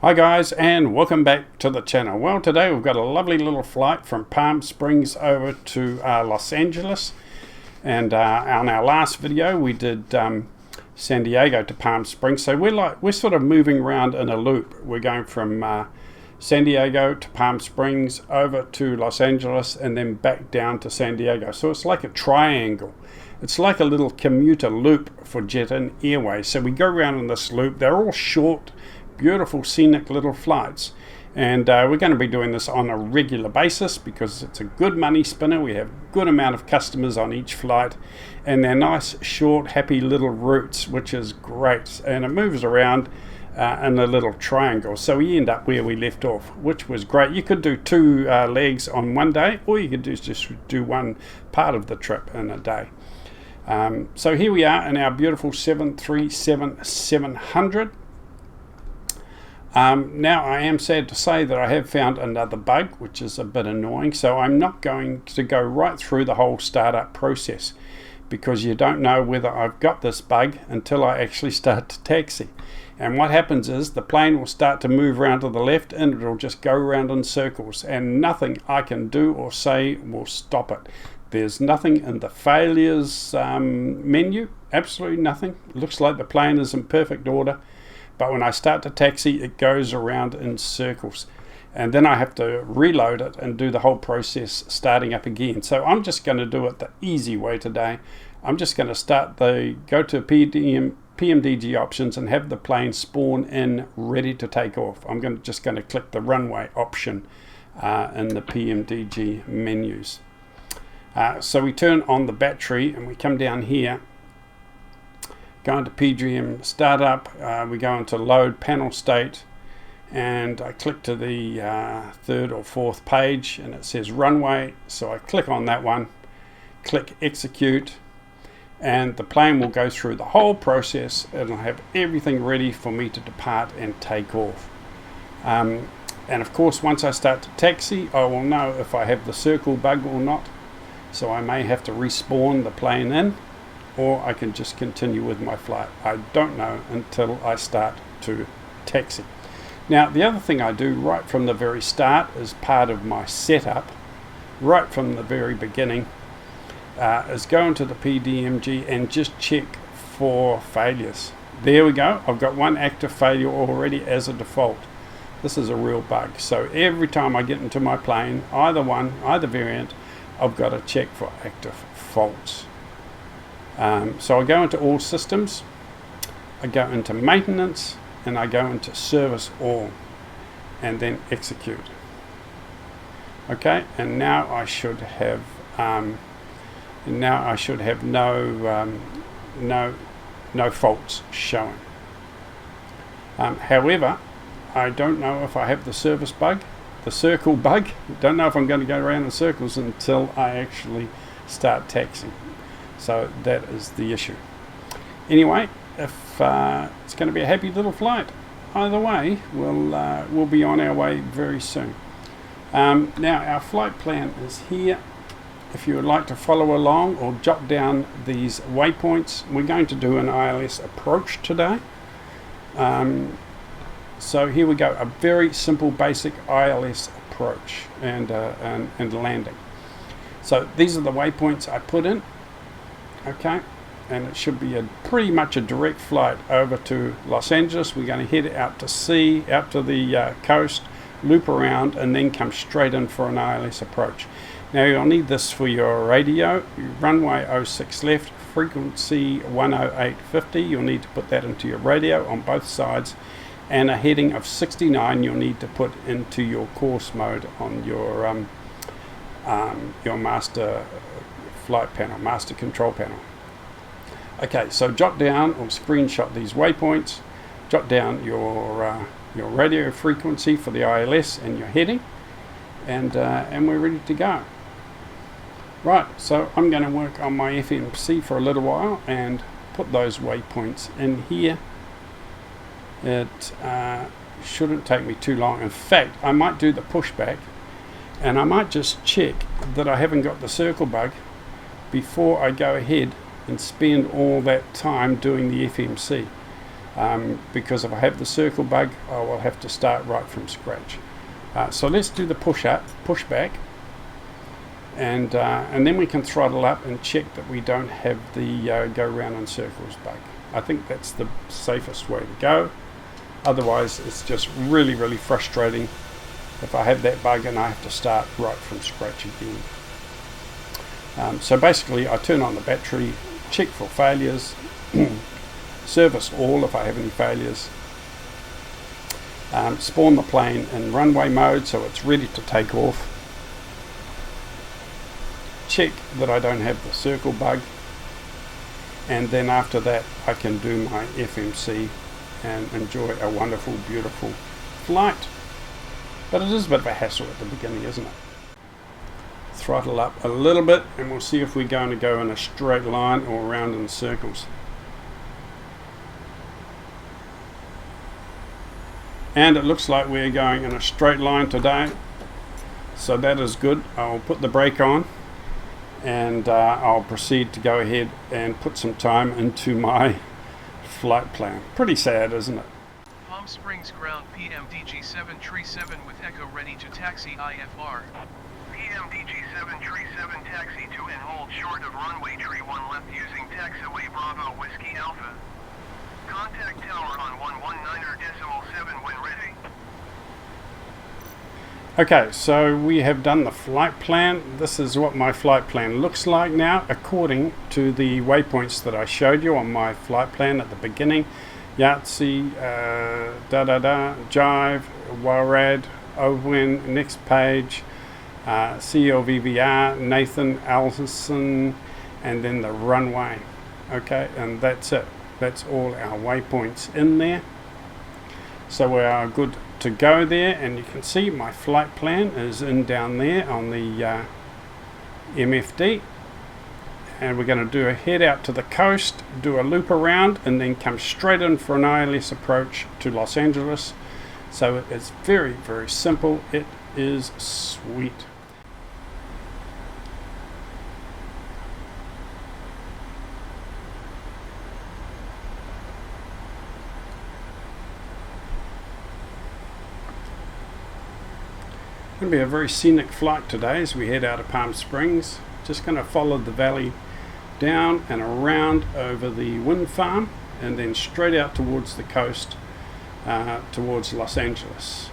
Hi guys, and welcome back to the channel. Well, today we've got a lovely little flight from Palm Springs over to Los Angeles, and on our last video we did San Diego to Palm Springs. So we're sort of moving around in a loop. We're going from San Diego to Palm Springs over to Los Angeles and then back down to San Diego. So it's like a triangle. It's like a little commuter loop for Jet-in Airways. So we go around in this loop. They're all short, beautiful, scenic little flights, and we're going to be doing this on a regular basis because it's a good money spinner. We have a good amount of customers on each flight, and they're nice, short, happy little routes, which is great, and it moves around in a little triangle, so we end up where we left off, which was great. You could do two legs on one day, or you could just do one part of the trip in a day. So here we are in our beautiful 737-700. Now I am sad to say that I have found another bug, which is a bit annoying, so I'm not going to go right through the whole startup process because you don't know whether I've got this bug until I actually start to taxi. And what happens is the plane will start to move around to the left and it'll just go around in circles, and nothing I can do or say will stop it. There's nothing in the failures menu, absolutely nothing. It looks like the plane is in perfect order. But when I start to taxi, it goes around in circles. And then I have to reload it and do the whole process starting up again. So I'm just going to do it the easy way today. I'm just going to go to PMDG options and have the plane spawn in ready to take off. I'm just going to click the runway option in the PMDG menus. So we turn on the battery and we come down here. Go into PGM startup, we go into load panel state, and I click to the third or fourth page and it says runway, so I click on that one, click execute, and the plane will go through the whole process and I'll have everything ready for me to depart and take off. And of course, once I start to taxi, I will know if I have the circle bug or not, so I may have to respawn the plane in, or I can just continue with my flight. I don't know until I start to taxi. Now, the other thing I do right from the very start as part of my setup, right from the very beginning, is go into the PMDG and just check for failures. There we go. I've got one active failure already as a default. This is a real bug. So every time I get into my plane, either variant, I've got to check for active faults. So I go into all systems, I go into maintenance, and I go into service all, and then execute. Okay, and now I should have no faults showing. However, I don't know if I have the service bug, the circle bug. Don't know if I'm going to go around in circles until I actually start taxiing. So that is the issue. Anyway, if it's going to be a happy little flight, either way, we'll be on our way very soon. Now our flight plan is here. If you would like to follow along or jot down these waypoints, we're going to do an Ils Approach today. So here we go, a very simple, basic Ils Approach and landing. So these are the waypoints I put in. Okay, and it should be pretty much a direct flight over to Los Angeles. We're going to head out to sea, out to the coast, loop around, and then come straight in for an Ils Approach. Now you'll need this for your radio, runway 06 left, frequency 10850. You'll need to put that into your radio on both sides, and a heading of 69 you'll need to put into your course mode on your master flight panel, master control panel. Okay, so jot down or screenshot these waypoints, jot down your radio frequency for the ILS and your heading, and we're ready to go. Right, so I'm going to work on my FMC for a little while and put those waypoints in here. It shouldn't take me too long. In fact, I might do the pushback and I might just check that I haven't got the circle bug before I go ahead and spend all that time doing the FMC. because if I have the circle bug, I will have to start right from scratch. So let's do the push back, and then we can throttle up and check that we don't have the go round in circles bug. I think that's the safest way to go. Otherwise, it's just really, really frustrating if I have that bug and I have to start right from scratch again. So basically, I turn on the battery, check for failures, service all if I have any failures, spawn the plane in runway mode so it's ready to take off, check that I don't have the circle bug, and then after that I can do my FMC and enjoy a wonderful, beautiful flight. But it is a bit of a hassle at the beginning, isn't it? Throttle up a little bit and we'll see if we're going to go in a straight line or around in circles. And it looks like we're going in a straight line today, so that is good. I'll put the brake on and I'll proceed to go ahead and put some time into my flight plan. Pretty sad, isn't it? Palm Springs ground PMDG 737 with Echo ready to taxi IFR. PMDG 737 taxi to and hold short of runway tree 1 left using taxiway Bravo Whiskey Alpha. Contact tower on 119.7 when ready. Okay, so we have done the flight plan. This is what my flight plan looks like now, according to the waypoints that I showed you on my flight plan at the beginning. Yahtzee, Jive, Warad, Owen, next page, CLVVR, Nathan, Allison, and then the runway. Okay, and that's it. That's all our waypoints in there. So we are good to go there, and you can see my flight plan is in down there on the MFD, and we're going to do a head out to the coast, do a loop around, and then come straight in for an ILS approach to Los Angeles. So it's very, very simple. It is sweet. Going to be a very scenic flight today as we head out of Palm Springs. Just going to follow the valley down and around over the wind farm and then straight out towards the coast, towards Los Angeles.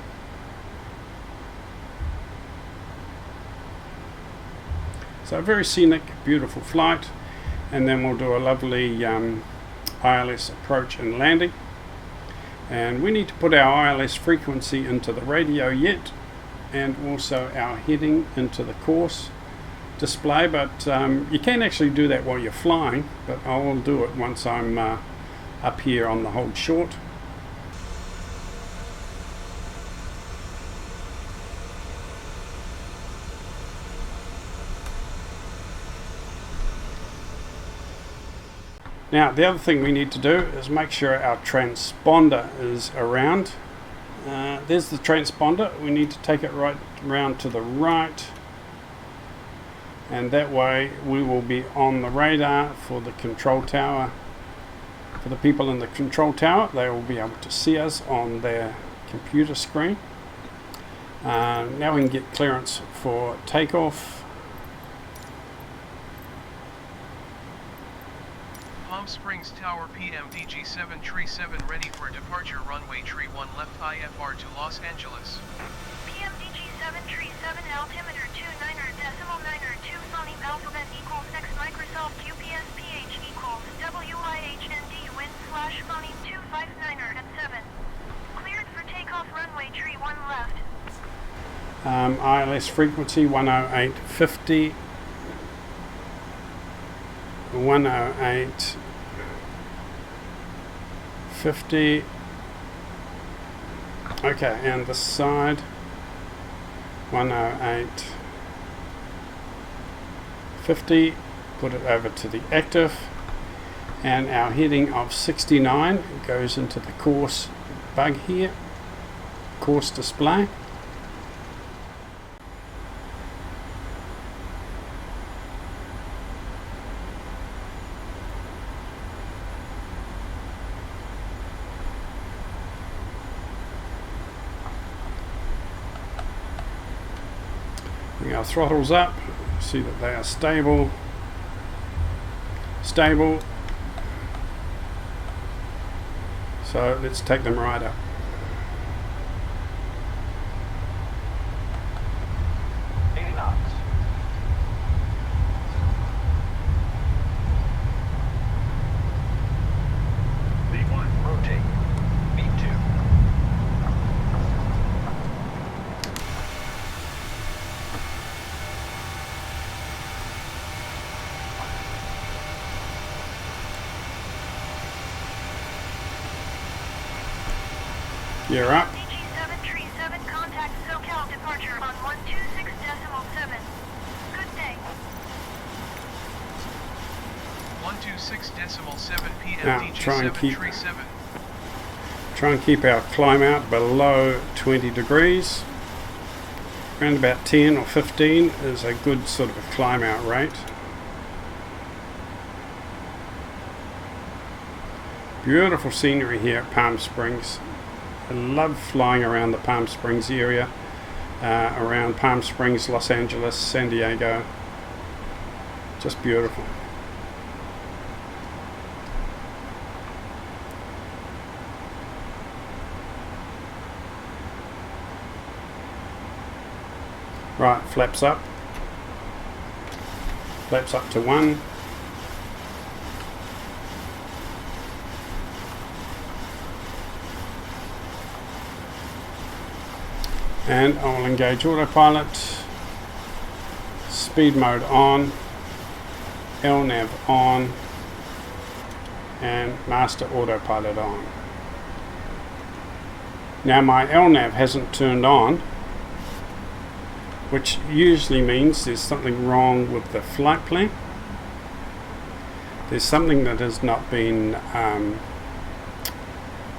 So a very scenic, beautiful flight, and then we'll do a lovely ILS approach and landing. And we need to put our ILS frequency into the radio yet, and also our heading into the course display, but you can actually do that while you're flying, but I will do it once I'm up here on the hold short. Now the other thing we need to do is make sure our transponder is around. There's the transponder. We need to take it right round to the right, and that way we will be on the radar for the control tower. For the people in the control tower, they will be able to see us on their computer screen. Now we can get clearance for takeoff. Palm Springs Tower PMDG 737 ready for departure runway tree 1 left IFR to Los Angeles. PMDG 737 altimeter 29.902 Sony alphabet equals X Microsoft QPSPH equals WIHND wind slash Sony 259 at 7. Cleared for takeoff runway tree 1 left. ILS frequency 108.50. 108.50. Okay, and the side 108.50. Put it over to the active, and our heading of 69 goes into the course bug here, course display. Bring our throttles up, see that they are stable. Stable. So let's take them right up. You're up. DG737 contact SoCal departure on 126.7. Good day. 126.7 Now, PMDG try and 737. Try and keep our climb out below 20 degrees. Around about 10 or 15 is a good sort of a climb out rate. Beautiful scenery here at Palm Springs. I love flying around the Palm Springs area, around Palm Springs, Los Angeles, San Diego. Just beautiful. Right, flaps up. Flaps up to 1. And I will engage autopilot, speed mode on, LNAV on, and master autopilot on. Now my LNAV hasn't turned on, which usually means there's something wrong with the flight plan. There's something that has not been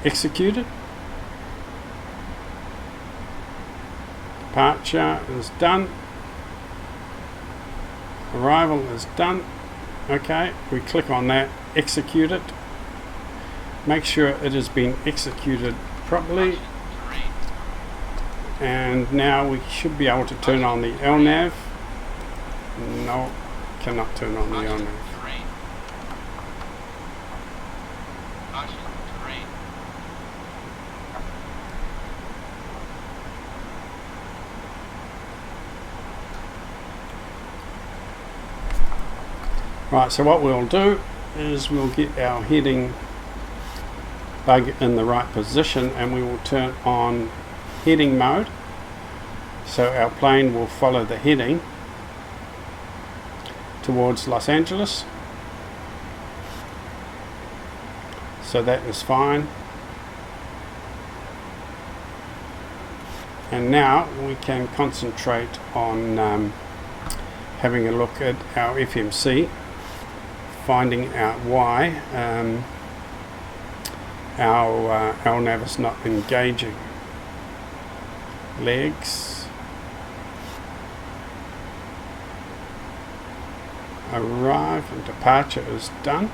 executed. Departure is done. Arrival is done. Okay, we click on that, execute it. Make sure it has been executed properly. And now we should be able to turn on the LNAV. No, cannot turn on the LNAV. Right, so what we'll do is we'll get our heading bug in the right position and we will turn on heading mode. So our plane will follow the heading towards Los Angeles. So that is fine. And now we can concentrate on having a look at our FMC, finding out why our LNAV is not engaging. Legs, arrive, and departure is done.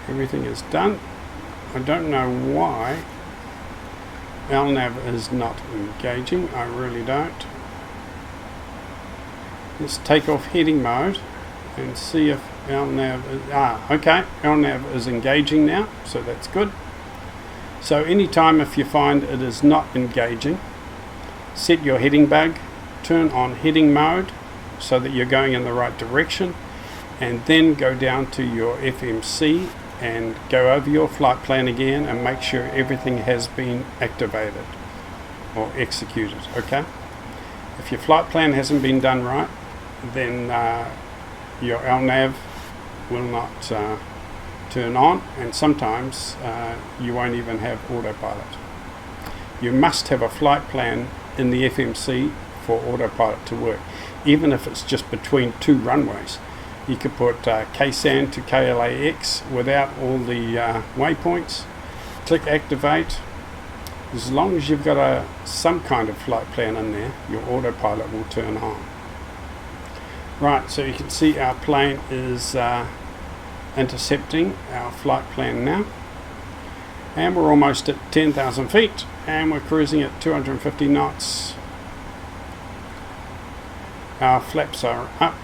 Everything is done. I don't know why LNAV is not engaging. I really don't. Let's take off heading mode and see if LNAV is, okay, LNAV is engaging now, so that's good. So anytime if you find it is not engaging, set your heading bug, turn on heading mode so that you're going in the right direction, and then go down to your FMC and go over your flight plan again and make sure everything has been activated or executed. Okay, if your flight plan hasn't been done right, then your LNAV will not turn on, and sometimes you won't even have autopilot. You must have a flight plan in the FMC for autopilot to work, even if it's just between two runways. You could put KSAN to KLAX without all the waypoints. Click activate. As long as you've got some kind of flight plan in there, your autopilot will turn on. Right, so you can see our plane is intercepting our flight plan now. And we're almost at 10,000 feet, and we're cruising at 250 knots. Our flaps are up.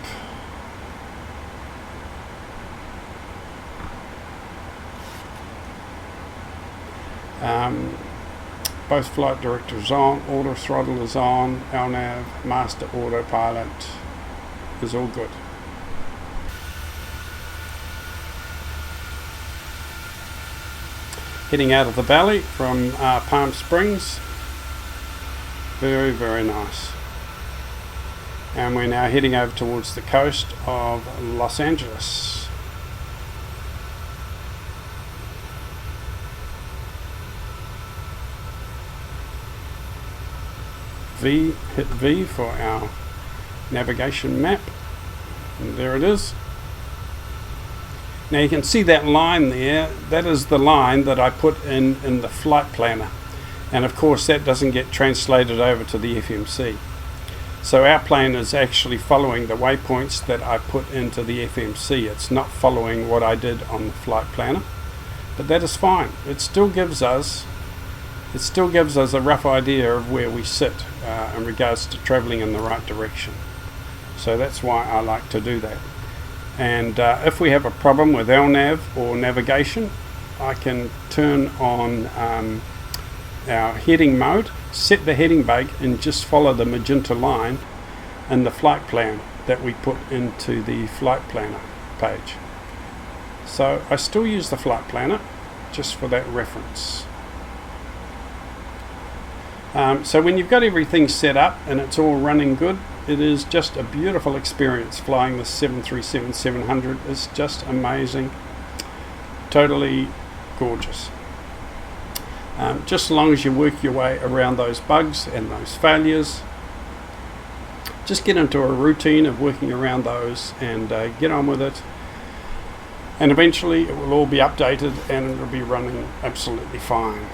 Both flight directors on, auto throttle is on, LNAV, master autopilot is all good. Heading out of the valley from Palm Springs. Very, very nice. And we're now heading over towards the coast of Los Angeles. Hit V for our navigation map, and there it is. Now you can see that line there, that is the line that I put in the flight planner, and of course that doesn't get translated over to the FMC. So our plane is actually following the waypoints that I put into the FMC. It's not following what I did on the flight planner, but that is fine. It still gives us a rough idea of where we sit in regards to traveling in the right direction. So that's why I like to do that. And if we have a problem with LNAV or navigation, I can turn on our heading mode, set the heading bug, and just follow the magenta line in the flight plan that we put into the flight planner page. So I still use the flight planner just for that reference. So when you've got everything set up and it's all running good, it is just a beautiful experience flying the 737-700. It's just amazing, totally gorgeous. Just as long as you work your way around those bugs and those failures, just get into a routine of working around those and get on with it, and eventually it will all be updated and it will be running absolutely fine.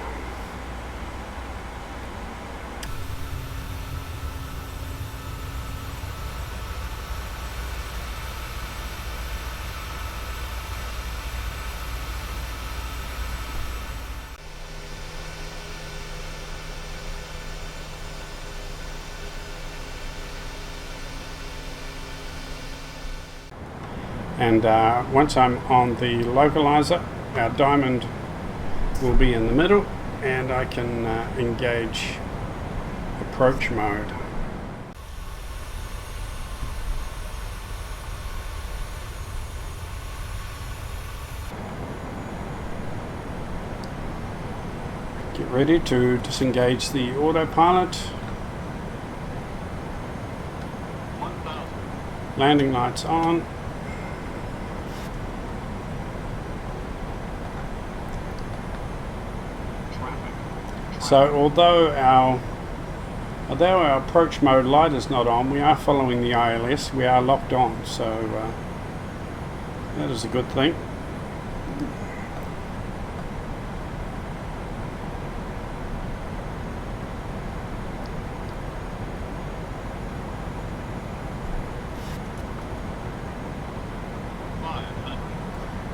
And once I'm on the localizer, our diamond will be in the middle, and I can engage approach mode. Get ready to disengage the autopilot. Landing lights on. So although our approach mode light is not on, we are following the ILS, we are locked on, so that is a good thing.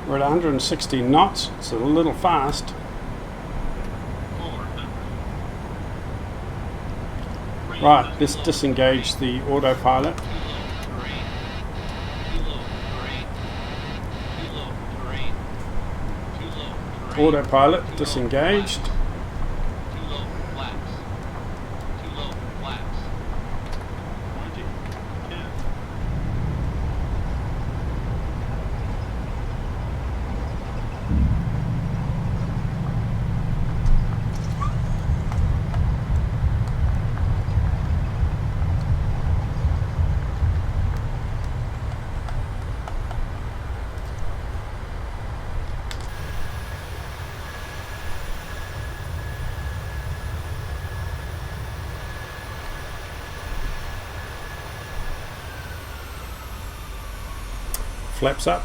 We're at 160 knots, it's a little fast. Right, let's disengage the autopilot. Autopilot disengaged. Flaps up.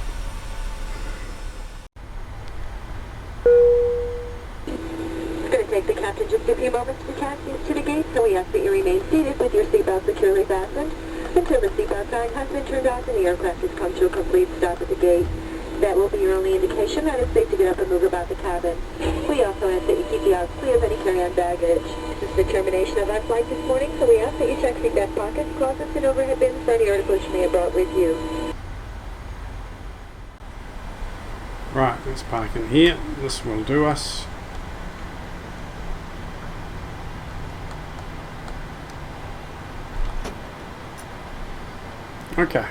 It's going to take the captain just a few moments to taxi to the gate, so we ask that you remain seated with your seatbelt securely fastened until the seatbelt sign has been turned off and the aircraft has come to a complete stop at the gate. That will be your only indication that it's safe to get up and move about the cabin. We also free of any carry-on baggage. This is the termination of our flight this morning, so we ask that you check seatbelt pockets, closets, and overhead bins for any articles you may have brought with you. Right, let's park in here. This will do us. Okay.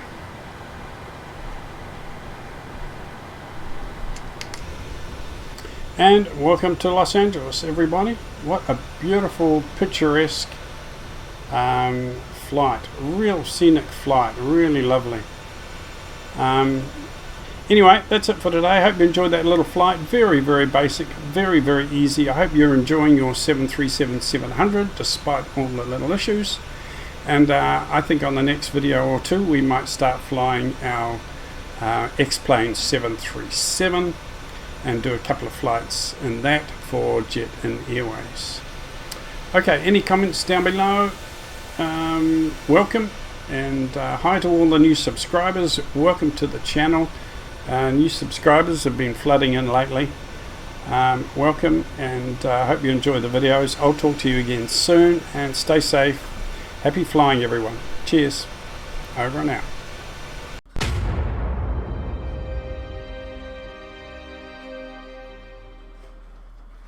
And welcome to Los Angeles, everybody. What a beautiful, picturesque flight. Real scenic flight. Really lovely. Anyway, that's it for today. I hope you enjoyed that little flight. Very, very basic. Very, very easy. I hope you're enjoying your 737-700 despite all the little issues. And I think on the next video or two we might start flying our X-Plane 737 and do a couple of flights in that for Jet-in Airways. Okay, any comments down below? Welcome, and hi to all the new subscribers. Welcome to the channel. New subscribers have been flooding in lately. Welcome, and I hope you enjoy the videos. I'll talk to you again soon, and stay safe. Happy flying, everyone. Cheers. Over and out.